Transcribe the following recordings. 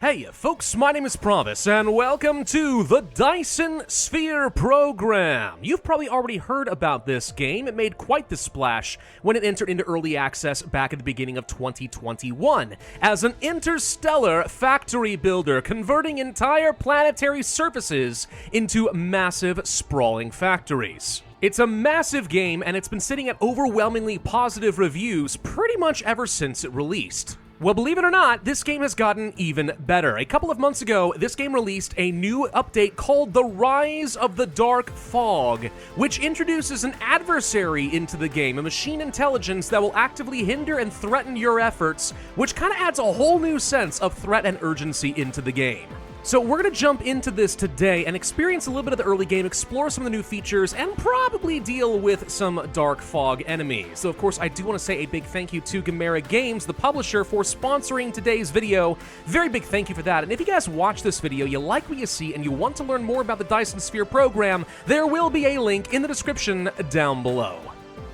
Hey folks, my name is Pravus, and welcome to the Dyson Sphere Program. You've probably already heard about this game. It made quite the splash when it entered into early access back at the beginning of 2021 as an interstellar factory builder, converting entire planetary surfaces into massive, sprawling factories. It's a massive game, and it's been sitting at overwhelmingly positive reviews pretty much ever since it released. Well, believe it or not, this game has gotten even better. A couple of months ago, this game released a new update called The Rise of the Dark Fog, which introduces an adversary into the game, a machine intelligence that will actively hinder and threaten your efforts, which kind of adds a whole new sense of threat and urgency into the game. So we're going to jump into this today and experience a little bit of the early game, explore some of the new features, and probably deal with some Dark Fog enemies. So of course, I do want to say a big thank you to Gamera Games, the publisher, for sponsoring today's video. Very big thank you for that. And if you guys watch this video, you like what you see, and you want to learn more about the Dyson Sphere program, there will be a link in the description down below.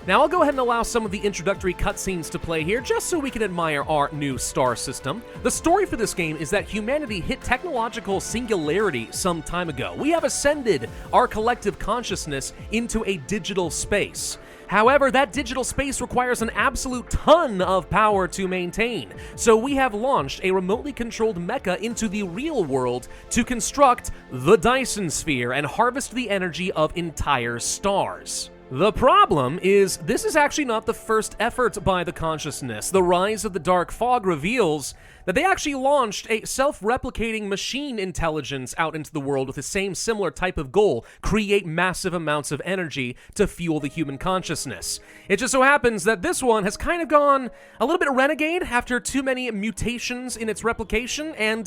Now, I'll go ahead and allow some of the introductory cutscenes to play here, just so we can admire our new star system. The story for this game is that humanity hit technological singularity some time ago. We have ascended our collective consciousness into a digital space. However, that digital space requires an absolute ton of power to maintain. So we have launched a remotely controlled mecha into the real world to construct the Dyson Sphere and harvest the energy of entire stars. The problem is, this is actually not the first effort by the consciousness. The Rise of the Dark Fog reveals that they actually launched a self-replicating machine intelligence out into the world with the same similar type of goal: create massive amounts of energy to fuel the human consciousness. It just so happens that this one has kind of gone a little bit renegade after too many mutations in its replication, and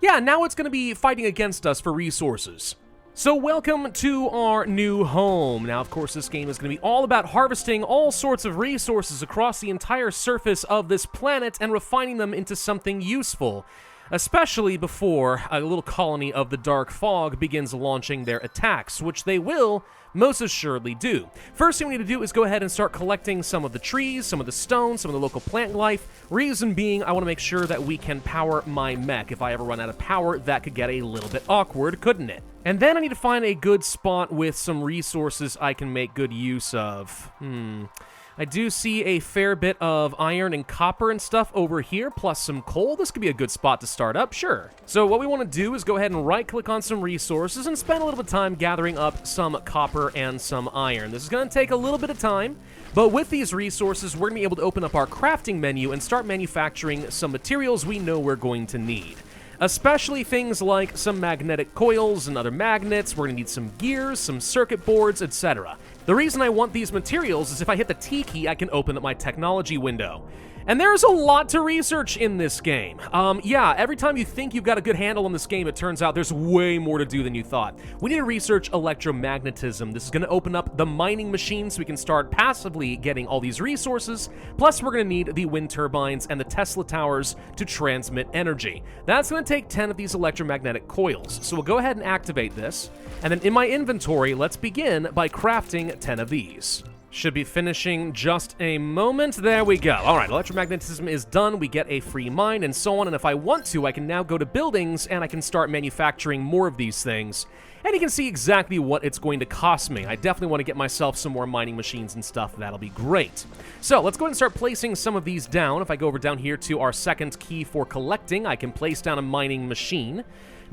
yeah, now it's going to be fighting against us for resources. So welcome to our new home. Now, of course, this game is going to be all about harvesting all sorts of resources across the entire surface of this planet and refining them into something useful, especially before a little colony of the Dark Fog begins launching their attacks, which they will most assuredly do. First thing we need to do is go ahead and start collecting some of the trees, some of the stones, some of the local plant life. Reason being, I want to make sure that we can power my mech. If I ever run out of power, that could get a little bit awkward, couldn't it? And then I need to find a good spot with some resources I can make good use of. I do see a fair bit of iron and copper and stuff over here, plus some coal. This could be a good spot to start up, sure. So what we want to do is go ahead and right-click on some resources and spend a little bit of time gathering up some copper and some iron. This is going to take a little bit of time, but with these resources, we're going to be able to open up our crafting menu and start manufacturing some materials we know we're going to need. Especially things like some magnetic coils and other magnets. We're going to need some gears, some circuit boards, etc. The reason I want these materials is if I hit the T key, I can open up my technology window. And there's a lot to research in this game. Yeah, every time you think you've got a good handle on this game, it turns out there's way more to do than you thought. We need to research electromagnetism. This is going to open up the mining machine so we can start passively getting all these resources. Plus, we're going to need the wind turbines and the Tesla towers to transmit energy. That's going to take 10 of these electromagnetic coils. So we'll go ahead and activate this. And then in my inventory, let's begin by crafting 10 of these. Should be finishing just a moment. There we go. All right, electromagnetism is done. We get a free mine and so on. And if I want to, I can now go to buildings and I can start manufacturing more of these things. And you can see exactly what it's going to cost me. I definitely want to get myself some more mining machines and stuff. That'll be great. So let's go ahead and start placing some of these down. If I go over down here to our second key for collecting, I can place down a mining machine.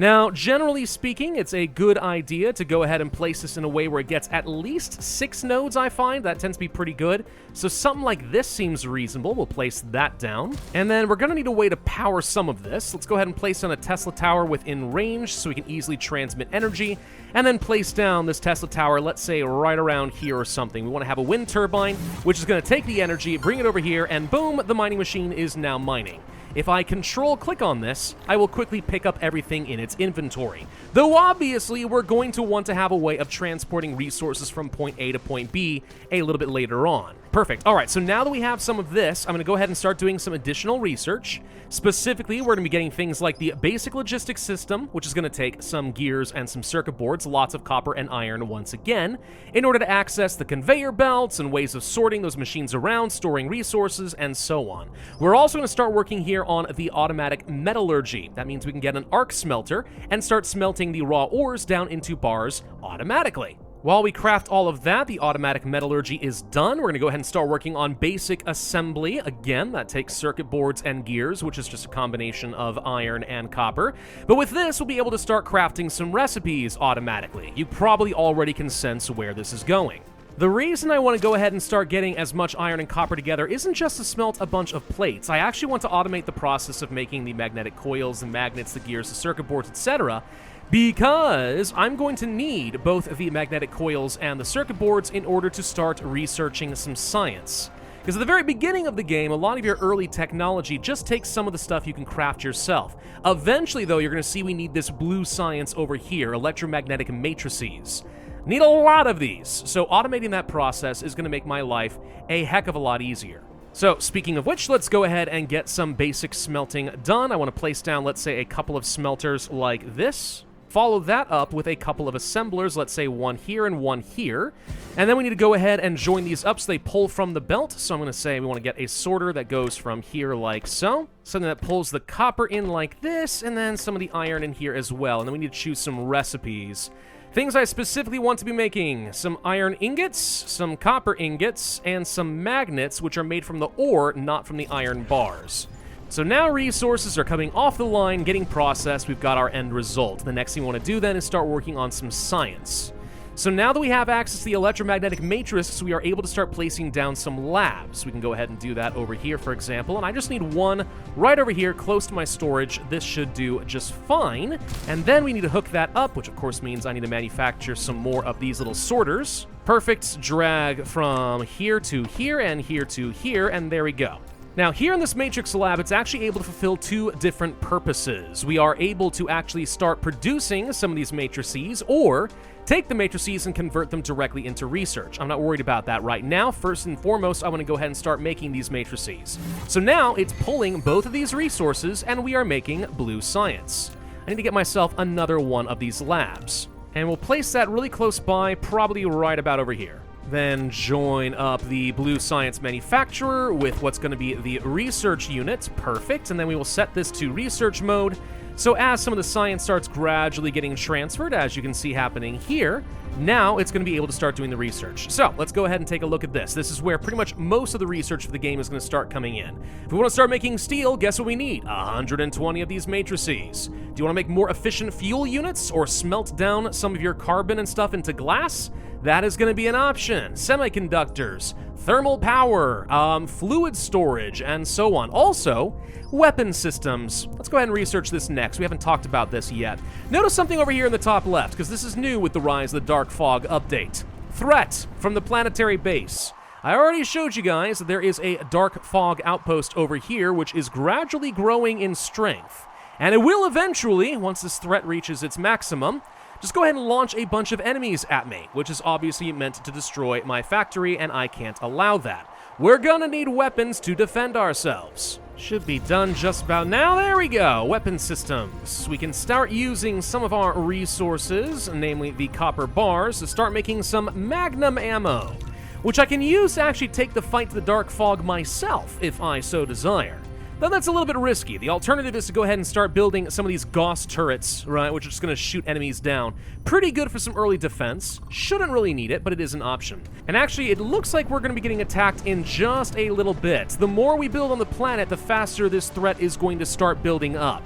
Now, generally speaking, it's a good idea to go ahead and place this in a way where it gets at least 6 nodes, I find. That tends to be pretty good. So something like this seems reasonable. We'll place that down. And then we're going to need a way to power some of this. Let's go ahead and place down a Tesla tower within range so we can easily transmit energy. And then place down this Tesla tower, let's say right around here or something. We want to have a wind turbine, which is going to take the energy, bring it over here, and boom, the mining machine is now mining. If I control-click on this, I will quickly pick up everything in its inventory. Though obviously, we're going to want to have a way of transporting resources from point A to point B a little bit later on. perfect. All right, so now that we have some of this, I'm going to go ahead and start doing some additional research. Specifically, we're going to be getting things like the basic logistics system, which is going to take some gears and some circuit boards, lots of copper and iron once again, in order to access the conveyor belts and ways of sorting those machines around, storing resources, and so on. We're also going to start working here on the automatic metallurgy. That means we can get an arc smelter and start smelting the raw ores down into bars automatically. While we craft all of that, the automatic metallurgy is done. We're going to go ahead and start working on basic assembly. Again, that takes circuit boards and gears, which is just a combination of iron and copper. But with this, we'll be able to start crafting some recipes automatically. You probably already can sense where this is going. The reason I want to go ahead and start getting as much iron and copper together isn't just to smelt a bunch of plates. I actually want to automate the process of making the magnetic coils, the magnets, the gears, the circuit boards, etc., because I'm going to need both the magnetic coils and the circuit boards in order to start researching some science. Because at the very beginning of the game, a lot of your early technology just takes some of the stuff you can craft yourself. Eventually, though, you're going to see we need this blue science over here, electromagnetic matrices. Need a lot of these, so automating that process is going to make my life a heck of a lot easier. So, speaking of which, let's go ahead and get some basic smelting done. I want to place down, let's say, a couple of smelters like this. Follow that up with a couple of assemblers, let's say one here and one here. And then we need to go ahead and join these up so they pull from the belt. So I'm going to say we want to get a sorter that goes from here like so. Something that pulls the copper in like this, and then some of the iron in here as well. And then we need to choose some recipes. Things I specifically want to be making: some iron ingots, some copper ingots, and some magnets, which are made from the ore, not from the iron bars. So now resources are coming off the line, getting processed, we've got our end result. The next thing we want to do then is start working on some science. So now that we have access to the electromagnetic matrix, we are able to start placing down some labs. We can go ahead and do that over here, for example, and I just need one right over here close to my storage. This should do just fine. And then we need to hook that up, which of course means I need to manufacture some more of these little sorters. Perfect. Drag from here to here and here to here, and there we go. Now, here in this Matrix lab, it's actually able to fulfill two different purposes. We are able to actually start producing some of these matrices, or take the matrices and convert them directly into research. I'm not worried about that right now. First and foremost, I want to go ahead and start making these matrices. So now it's pulling both of these resources, and we are making blue science. I need to get myself another one of these labs. And we'll place that really close by, probably right about over here. Then join up the blue science manufacturer with what's going to be the research unit. Perfect. And then we will set this to research mode. So as some of the science starts gradually getting transferred, as you can see happening here, now it's going to be able to start doing the research. So let's go ahead and take a look at this. This is where pretty much most of the research for the game is going to start coming in. If we want to start making steel, guess what we need? 120 of these matrices. Do you want to make more efficient fuel units or smelt down some of your carbon and stuff into glass? That is going to be an option. Semiconductors, thermal power, fluid storage, and so on. Also, weapon systems. Let's go ahead and research this next. We haven't talked about this yet. Notice something over here in the top left, because this is new with the Rise of the Dark Fog update. Threat from the Planetary base. I already showed you guys that there is a Dark Fog outpost over here, which is gradually growing in strength. And it will eventually, once this threat reaches its maximum, just go ahead and launch a bunch of enemies at me, which is obviously meant to destroy my factory, and I can't allow that. We're gonna need weapons to defend ourselves. Should be done just about now. There we go. Weapon systems. We can start using some of our resources, namely the copper bars, to start making some magnum ammo, which I can use to actually take the fight to the Dark Fog myself, if I so desire. Though that's a little bit risky. The alternative is to go ahead and start building some of these Gauss turrets, right, which are just going to shoot enemies down. Pretty good for some early defense. Shouldn't really need it, but it is an option. And actually, it looks like we're going to be getting attacked in just a little bit. The more we build on the planet, the faster this threat is going to start building up.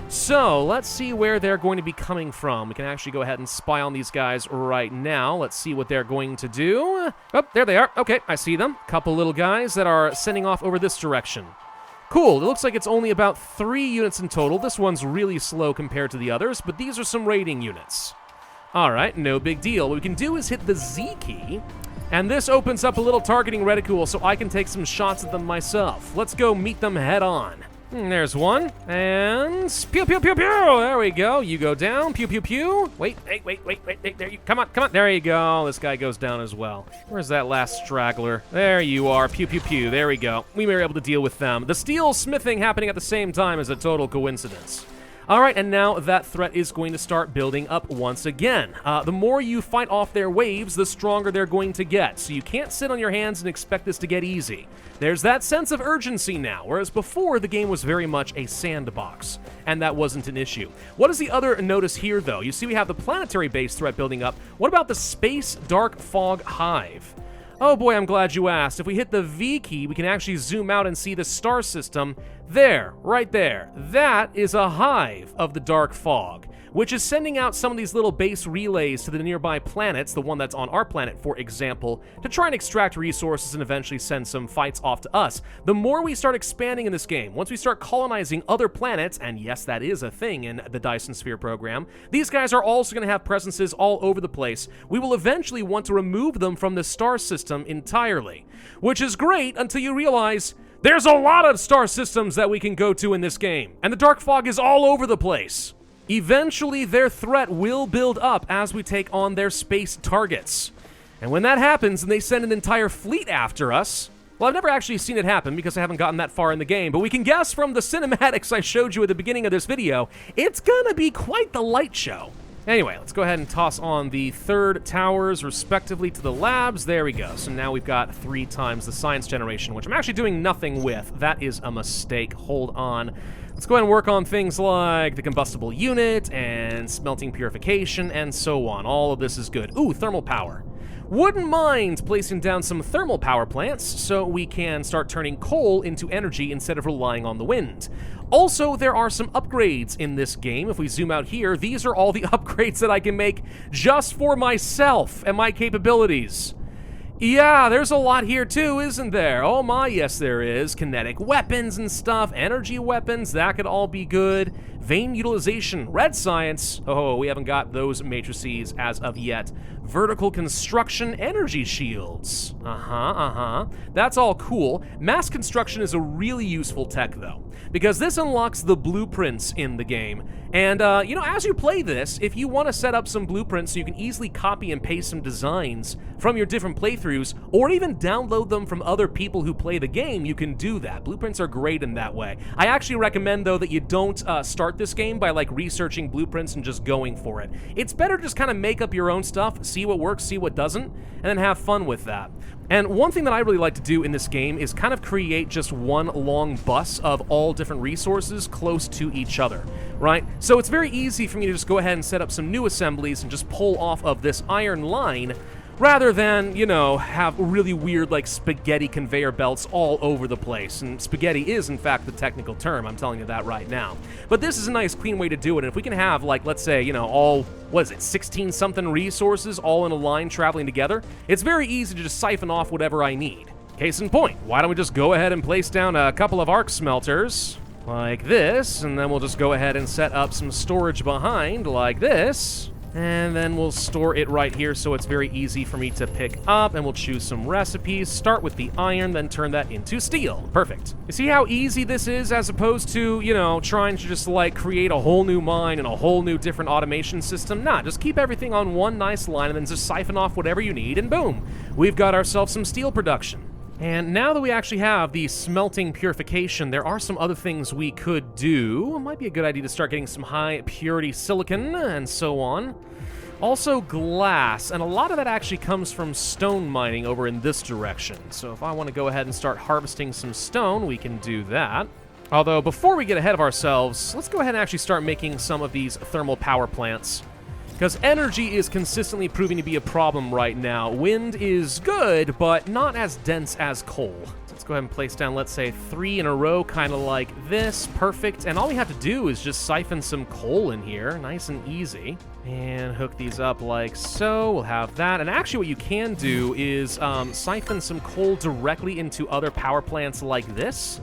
So, let's see where they're going to be coming from. We can actually go ahead and spy on these guys right now. Let's see what they're going to do. Oh, there they are. Okay, I see them. Couple little guys that are sending off over this direction. Cool, it looks like it's only about 3 units in total. This one's really slow compared to the others, but these are some raiding units. Alright, no big deal. What we can do is hit the Z key, and this opens up a little targeting reticule so I can take some shots at them myself. Let's go meet them head on. There's one, and pew, pew, pew, pew, there we go. You go down, pew, pew, pew. Wait, there you, come on, there you go. This guy goes down as well. Where's that last straggler? There you are, pew, pew, pew, there we go. We were able to deal with them. The steel smithing happening at the same time is a total coincidence. All right, and now that threat is going to start building up once again. The more you fight off their waves, the stronger they're going to get, so you can't sit on your hands and expect this to get easy. There's that sense of urgency now, whereas before the game was very much a sandbox, and that wasn't an issue. What is the other notice here, though? You see we have the planetary base threat building up. What about the space dark fog hive? Oh boy, I'm glad you asked. If we hit the V key, we can actually zoom out and see the star system. There, right there. That is a hive of the dark fog, which is sending out some of these little base relays to the nearby planets, the one that's on our planet, for example, to try and extract resources and eventually send some fights off to us. The more we start expanding in this game, once we start colonizing other planets, and yes, that is a thing in the Dyson Sphere program, these guys are also going to have presences all over the place. We will eventually want to remove them from the star system entirely, which is great until you realize there's a lot of star systems that we can go to in this game, and the dark fog is all over the place. Eventually, their threat will build up as we take on their space targets. And when that happens and they send an entire fleet after us, well, I've never actually seen it happen because I haven't gotten that far in the game, but we can guess from the cinematics I showed you at the beginning of this video, it's gonna be quite the light show. Anyway, let's go ahead and toss on the third towers respectively to the labs. There we go. So now we've got 3 times the science generation, which I'm actually doing nothing with. That is a mistake. Hold on. Let's go ahead and work on things like the combustible unit and smelting purification and so on. All of this is good. Ooh, thermal power. Wouldn't mind placing down some thermal power plants so we can start turning coal into energy instead of relying on the wind. Also, there are some upgrades in this game. If we zoom out here, these are all the upgrades that I can make just for myself and my capabilities. Yeah, there's a lot here too, isn't there? Oh my, yes there is. Kinetic weapons and stuff, energy weapons, that could all be good. Vein utilization, red science. Oh, we haven't got those matrices as of yet. Vertical construction, energy shields. That's all cool. Mass construction is a really useful tech though, because this unlocks the blueprints in the game. And, you know, as you play this, if you want to set up some blueprints so you can easily copy and paste some designs from your different playthroughs, or even download them from other people who play the game, you can do that. Blueprints are great in that way. I actually recommend, though, that you don't start this game by, like, researching blueprints and just going for it. It's better to just kind of make up your own stuff, see what works, see what doesn't, and then have fun with that. And one thing that I really like to do in this game is kind of create just one long bus of all different resources close to each other, right? So it's very easy for me to just go ahead and set up some new assemblies and just pull off of this iron line rather than, you know, have really weird, like, spaghetti conveyor belts all over the place. And spaghetti is, in fact, the technical term. I'm telling you that right now. But this is a nice, clean way to do it. And if we can have, like, let's say, you know, all, what is it, 16-something resources all in a line traveling together, it's very easy to just siphon off whatever I need. Case in point, why don't we just go ahead and place down a couple of arc smelters like this, and then we'll just go ahead and set up some storage behind like this. And then we'll store it right here so it's very easy for me to pick up, and we'll choose some recipes, start with the iron, then turn that into steel. Perfect. You see how easy this is as opposed to, you know, trying to just like create a whole new mine and a whole new different automation system? Nah, just keep everything on one nice line and then just siphon off whatever you need, and boom, we've got ourselves some steel production. And now that we actually have the smelting purification, there are some other things we could do. It might be a good idea to start getting some high purity silicon and so on. Also glass, and a lot of that actually comes from stone mining over in this direction. So if I want to go ahead and start harvesting some stone, we can do that. Although before we get ahead of ourselves, let's go ahead and actually start making some of these thermal power plants, because energy is consistently proving to be a problem right now. Wind is good, but not as dense as coal. So let's go ahead and place down, let's say, 3 in a row, kind of like this. Perfect. And all we have to do is just siphon some coal in here, nice and easy. And hook these up like so. We'll have that. And actually what you can do is siphon some coal directly into other power plants like this.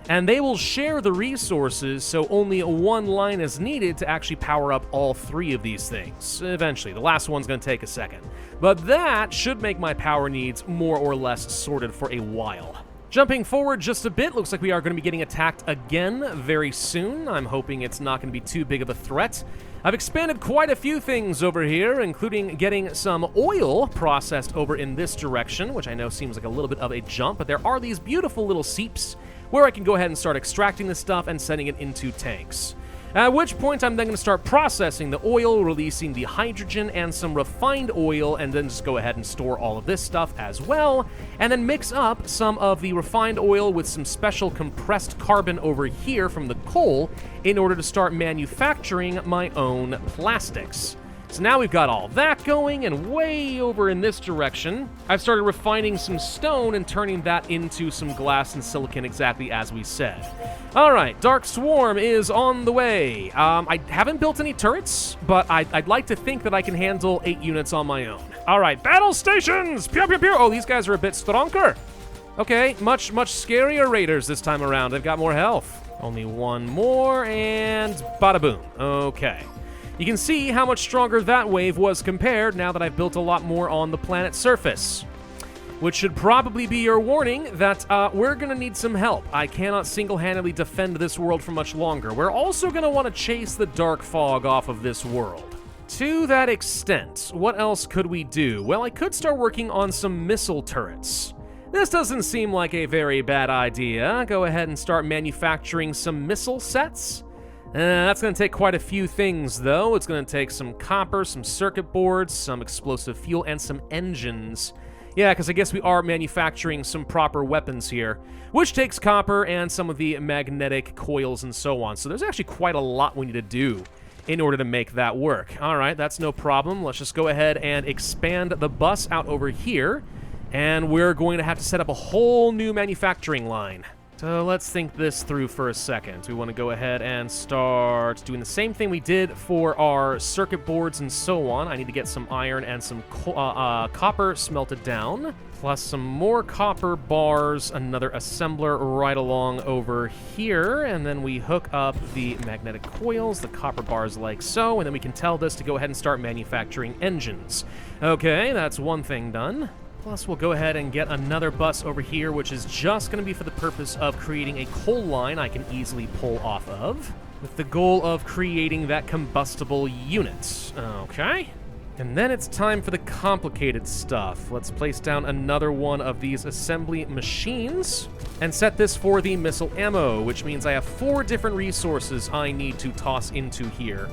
And they will share the resources, so only one line is needed to actually power up all 3 of these things. Eventually. The last one's going to take a second. But that should make my power needs more or less sorted for a while. Jumping forward just a bit, looks like we are going to be getting attacked again very soon. I'm hoping it's not going to be too big of a threat. I've expanded quite a few things over here, including getting some oil processed over in this direction, which I know seems like a little bit of a jump, but there are these beautiful little seeps where I can go ahead and start extracting this stuff and sending it into tanks. At which point I'm then going to start processing the oil, releasing the hydrogen and some refined oil, and then just go ahead and store all of this stuff as well, and then mix up some of the refined oil with some special compressed carbon over here from the coal in order to start manufacturing my own plastics. So now we've got all that going, and way over in this direction, I've started refining some stone and turning that into some glass and silicon exactly as we said. Alright, Dark Swarm is on the way. I haven't built any turrets, but I'd like to think that I can handle 8 units on my own. Alright, battle stations! Pew pew pew! Oh, these guys are a bit stronger. Okay, much scarier raiders this time around. They've got more health. Only one more, and bada boom. Okay. You can see how much stronger that wave was compared now that I've built a lot more on the planet's surface. Which should probably be your warning that we're going to need some help. I cannot single-handedly defend this world for much longer. We're also going to want to chase the dark fog off of this world. To that extent, what else could we do? Well, I could start working on some missile turrets. This doesn't seem like a very bad idea. Go ahead and start manufacturing some missile sets. That's going to take quite a few things, though. It's going to take some copper, some circuit boards, some explosive fuel, and some engines. Yeah, because I guess we are manufacturing some proper weapons here, which takes copper and some of the magnetic coils and so on. So there's actually quite a lot we need to do in order to make that work. All right, that's no problem. Let's just go ahead and expand the bus out over here, and we're going to have to set up a whole new manufacturing line. So let's think this through for a second. We want to go ahead and start doing the same thing we did for our circuit boards and so on. I need to get some iron and some copper smelted down, plus some more copper bars, another assembler right along over here, and then we hook up the magnetic coils, the copper bars like so, and then we can tell this to go ahead and start manufacturing engines. Okay, that's one thing done. Plus, we'll go ahead and get another bus over here, which is just going to be for the purpose of creating a coal line I can easily pull off of, with the goal of creating that combustible unit. Okay. And then it's time for the complicated stuff. Let's place down another one of these assembly machines and set this for the missile ammo, which means I have 4 different resources I need to toss into here.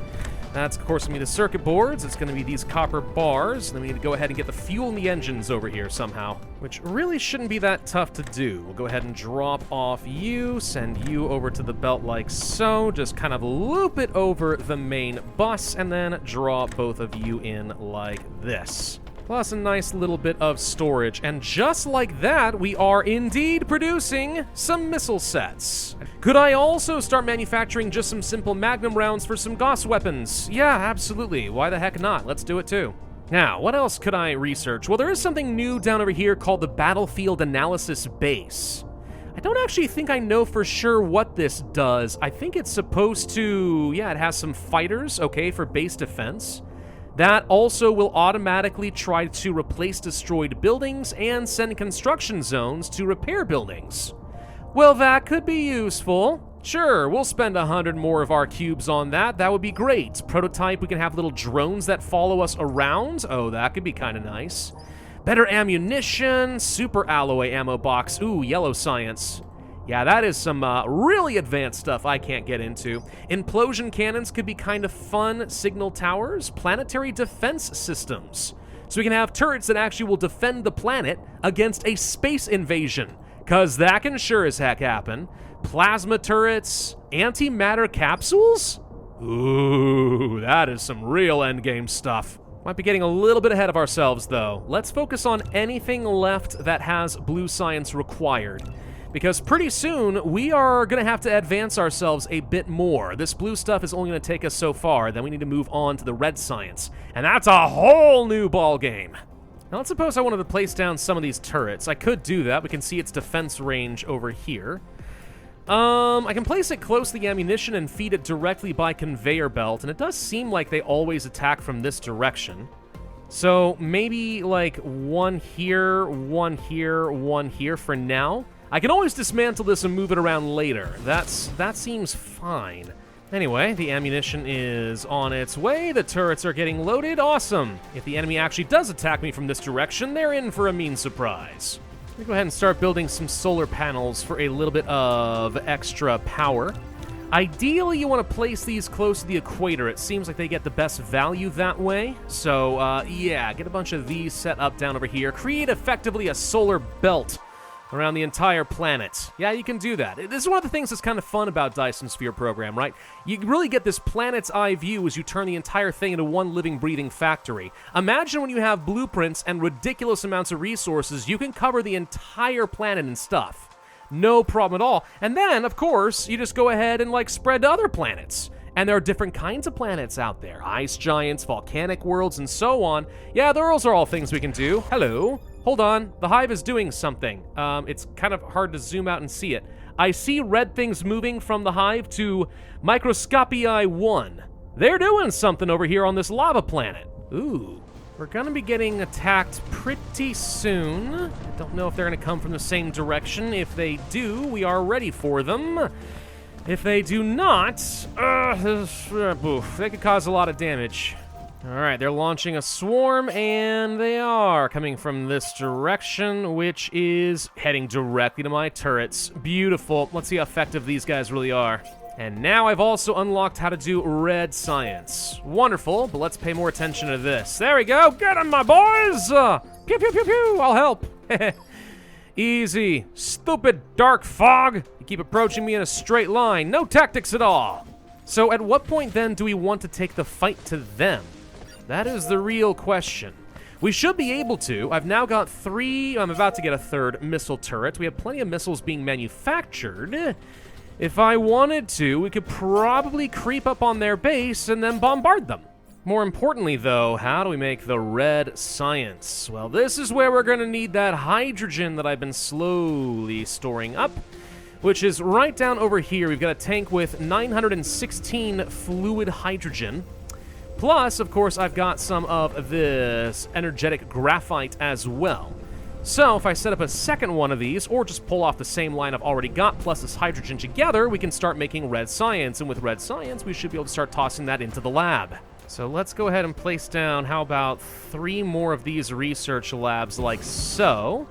That's, of course, going to be the circuit boards. It's going to be these copper bars. And then we need to go ahead and get the fuel and the engines over here somehow, which really shouldn't be that tough to do. We'll go ahead and drop off you, send you over to the belt like so. Just kind of loop it over the main bus, and then draw both of you in like this. Plus a nice little bit of storage. And just like that, we are indeed producing some missile sets. Could I also start manufacturing just some simple magnum rounds for some Gauss weapons? Yeah, absolutely. Why the heck not? Let's do it too. Now, what else could I research? Well, there is something new down over here called the Battlefield Analysis Base. I don't actually think I know for sure what this does. I think it's supposed to, yeah, it has some fighters, okay, for base defense. That also will automatically try to replace destroyed buildings and send construction zones to repair buildings. Well, that could be useful. Sure, we'll spend 100 more of our cubes on that. That would be great. Prototype, we can have little drones that follow us around. Oh, that could be kind of nice. Better ammunition, super alloy ammo box. Ooh, yellow science. Yeah, that is some really advanced stuff I can't get into. Implosion cannons could be kind of fun. Signal towers, planetary defense systems. So we can have turrets that actually will defend the planet against a space invasion, because that can sure as heck happen. Plasma turrets, antimatter capsules? Ooh, that is some real endgame stuff. Might be getting a little bit ahead of ourselves, though. Let's focus on anything left that has blue science required, because pretty soon we are going to have to advance ourselves a bit more. This blue stuff is only going to take us so far, then we need to move on to the red science, and that's a whole new ball game. Now let's suppose I wanted to place down some of these turrets. I could do that. We can see its defense range over here. I can place it close to the ammunition and feed it directly by conveyor belt, and it does seem like they always attack from this direction. So maybe like one here, one here, one here for now. I can always dismantle this and move it around later. That seems fine. Anyway, the ammunition is on its way. The turrets are getting loaded. Awesome. If the enemy actually does attack me from this direction, they're in for a mean surprise. Let me go ahead and start building some solar panels for a little bit of extra power. Ideally, you want to place these close to the equator. It seems like they get the best value that way. So, yeah, get a bunch of these set up down over here. Create effectively a solar belt around the entire planet. Yeah, you can do that. This is one of the things that's kind of fun about Dyson Sphere Program, right? You really get this planet's eye view as you turn the entire thing into one living, breathing factory. Imagine when you have blueprints and ridiculous amounts of resources, you can cover the entire planet and stuff. No problem at all. And then, of course, you just go ahead and, like, spread to other planets. And there are different kinds of planets out there. Ice giants, volcanic worlds, and so on. Yeah, those are all things we can do. Hello. Hold on. The hive is doing something. It's kind of hard to zoom out and see it. I see red things moving from the hive to Microscopii 1. They're doing something over here on this lava planet. Ooh. We're gonna be getting attacked pretty soon. I don't know if they're gonna come from the same direction. If they do, we are ready for them. If they do not, they could cause a lot of damage. All right, they're launching a swarm, and they are coming from this direction, which is heading directly to my turrets. Beautiful. Let's see how effective these guys really are. And now I've also unlocked how to do red science. Wonderful, but let's pay more attention to this. There we go. Get them, my boys. Pew, pew, pew, pew. I'll help. Easy. Stupid dark fog. You keep approaching me in a straight line. No tactics at all. So at what point then do we want to take the fight to them? That is the real question. We should be able to. I've now got 3. I'm about to get a 3rd missile turret. We have plenty of missiles being manufactured. If I wanted to, we could probably creep up on their base and then bombard them. More importantly, though, how do we make the red science? Well, this is where we're going to need that hydrogen that I've been slowly storing up, which is right down over here. We've got a tank with 916 fluid hydrogen. Plus, of course, I've got some of this energetic graphite as well. So if I set up a second one of these, or just pull off the same line I've already got plus this hydrogen together, we can start making red science. And with red science, we should be able to start tossing that into the lab. So let's go ahead and place down, how about 3 more of these research labs like so.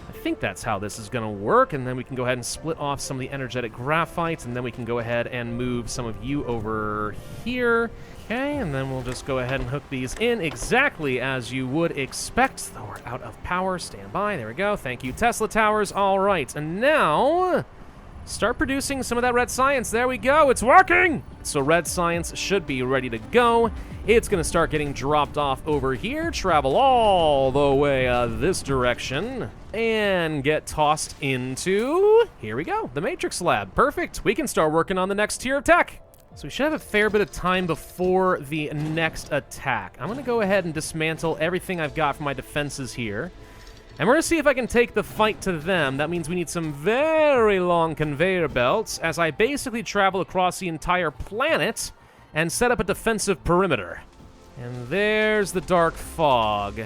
I think that's how this is going to work, and then we can go ahead and split off some of the energetic graphite, and then we can go ahead and move some of you over here. Okay, and then we'll just go ahead and hook these in exactly as you would expect. Though we're out of power, stand by. There we go. Thank you, Tesla Towers. All right, and now start producing some of that red science. There we go. It's working. So red science should be ready to go. It's going to start getting dropped off over here, travel all the way this direction, and get tossed into, here we go, the Matrix Lab. Perfect. We can start working on the next tier of tech. So we should have a fair bit of time before the next attack. I'm going to go ahead and dismantle everything I've got for my defenses here. And we're going to see if I can take the fight to them. That means we need some very long conveyor belts as I basically travel across the entire planet and set up a defensive perimeter. And there's the dark fog.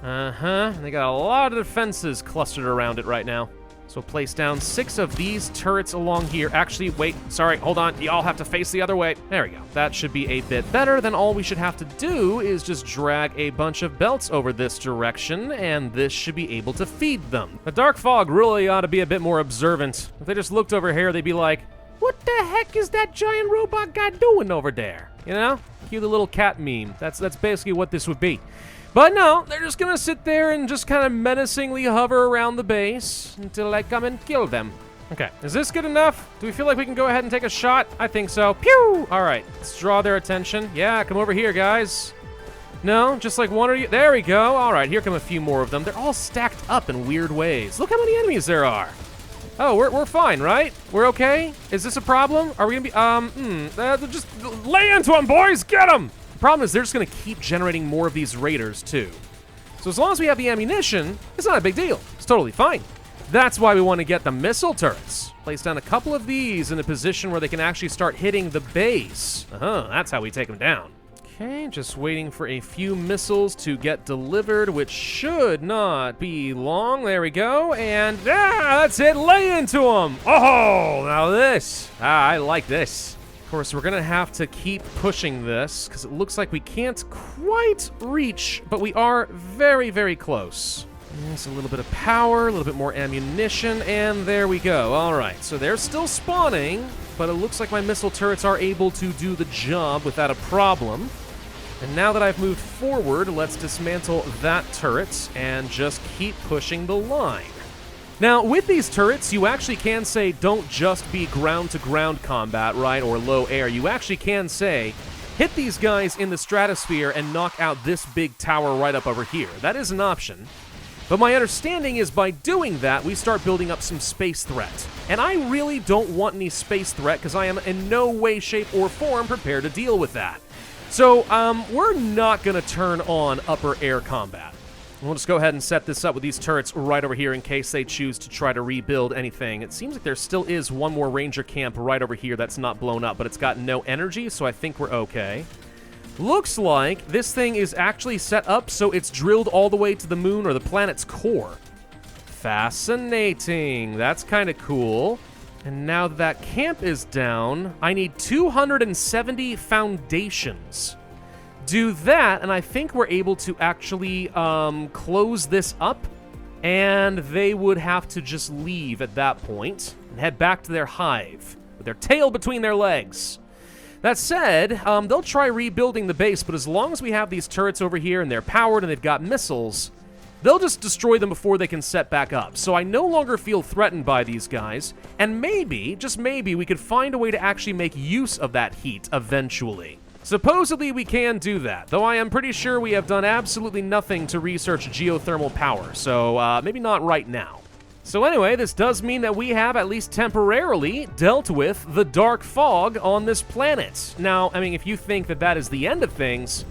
And they got a lot of defenses clustered around it right now. So place down 6 of these turrets along here. Actually, wait, sorry, hold on. Y'all have to face the other way. There we go. That should be a bit better. Then all we should have to do is just drag a bunch of belts over this direction, and this should be able to feed them. The dark fog really ought to be a bit more observant. If they just looked over here, they'd be like, what the heck is that giant robot guy doing over there? You know? Cue the little cat meme. That's basically what this would be. But no, they're just gonna sit there and just kind of menacingly hover around the base until I come and kill them. Okay, is this good enough? Do we feel like we can go ahead and take a shot? I think so. Pew! All right, let's draw their attention. Yeah, come over here, guys. No, just like one or you. There we go. All right, here come a few more of them. They're all stacked up in weird ways. Look how many enemies there are. Oh, we're fine, right? We're okay? Is this a problem? Are we gonna be, just lay into them, boys! Get them! The problem is they're just gonna keep generating more of these raiders, too. So as long as we have the ammunition, it's not a big deal. It's totally fine. That's why we want to get the missile turrets. Place down a couple of these in a position where they can actually start hitting the base. That's how we take them down. Okay, just waiting for a few missiles to get delivered, which should not be long. There we go, and that's it. Lay into them. Oh, now this. I like this. Of course, we're gonna have to keep pushing this because it looks like we can't quite reach, but we are very, very close. There's a little bit of power, a little bit more ammunition, and there we go. All right, so they're still spawning, but it looks like my missile turrets are able to do the job without a problem. And now that I've moved forward, let's dismantle that turret and just keep pushing the line. Now, with these turrets, you actually can say don't just be ground-to-ground combat, right, or low air. You actually can say, hit these guys in the stratosphere and knock out this big tower right up over here. That is an option. But my understanding is by doing that, we start building up some space threat. And I really don't want any space threat because I am in no way, shape, or form prepared to deal with that. So, we're not going to turn on upper air combat. We'll just go ahead and set this up with these turrets right over here in case they choose to try to rebuild anything. It seems like there still is one more ranger camp right over here that's not blown up, but it's got no energy, so I think we're okay. Looks like this thing is actually set up so it's drilled all the way to the moon or the planet's core. Fascinating. That's kind of cool. And now that that camp is down, I need 270 foundations. Do that, and I think we're able to actually close this up, and they would have to just leave at that point and head back to their hive with their tail between their legs. That said, they'll try rebuilding the base, but as long as we have these turrets over here and they're powered and they've got missiles, they'll just destroy them before they can set back up. So I no longer feel threatened by these guys, and maybe, just maybe, we could find a way to actually make use of that heat eventually. Supposedly we can do that, though I am pretty sure we have done absolutely nothing to research geothermal power, so maybe not right now. So anyway, this does mean that we have, at least temporarily, dealt with the dark fog on this planet. Now, I mean, if you think that that is the end of things,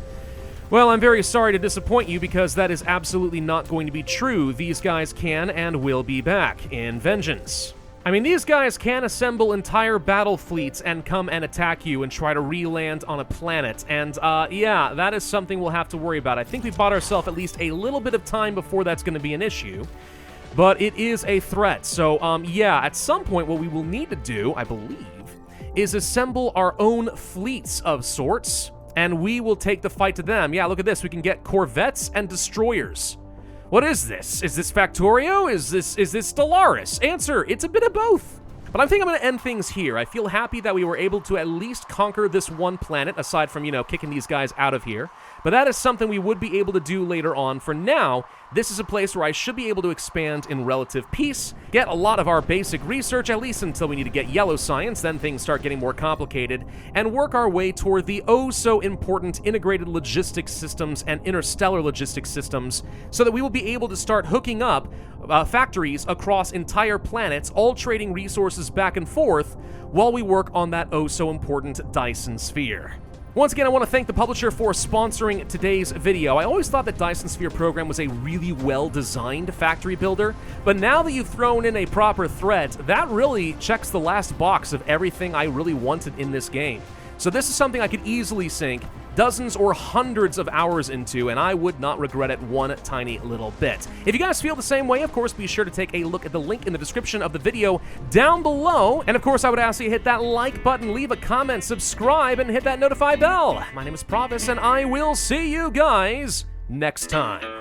well, I'm very sorry to disappoint you because that is absolutely not going to be true. These guys can and will be back in vengeance. I mean, these guys can assemble entire battle fleets and come and attack you and try to re-land on a planet. And, yeah, that is something we'll have to worry about. I think we bought ourselves at least a little bit of time before that's going to be an issue. But it is a threat. So, yeah, at some point what we will need to do, I believe, is assemble our own fleets of sorts, and we will take the fight to them. Yeah, look at this. We can get corvettes and destroyers. What is this? Is this Factorio? Is this Stellaris? Answer, it's a bit of both. But I think I'm going to end things here. I feel happy that we were able to at least conquer this one planet, aside from, you know, kicking these guys out of here. But that is something we would be able to do later on. For now, this is a place where I should be able to expand in relative peace, get a lot of our basic research, at least until we need to get yellow science, then things start getting more complicated, and work our way toward the oh-so-important integrated logistics systems and interstellar logistics systems, so that we will be able to start hooking up factories across entire planets, all trading resources back and forth, while we work on that oh-so-important Dyson Sphere. Once again, I want to thank the publisher for sponsoring today's video. I always thought that Dyson Sphere Program was a really well-designed factory builder, but now that you've thrown in a proper threat, that really checks the last box of everything I really wanted in this game. So this is something I could easily sink dozens or hundreds of hours into, and I would not regret it one tiny little bit. If you guys feel the same way, of course, be sure to take a look at the link in the description of the video down below. And of course, I would ask you to hit that like button, leave a comment, subscribe, and hit that notify bell. My name is Pravus, and I will see you guys next time.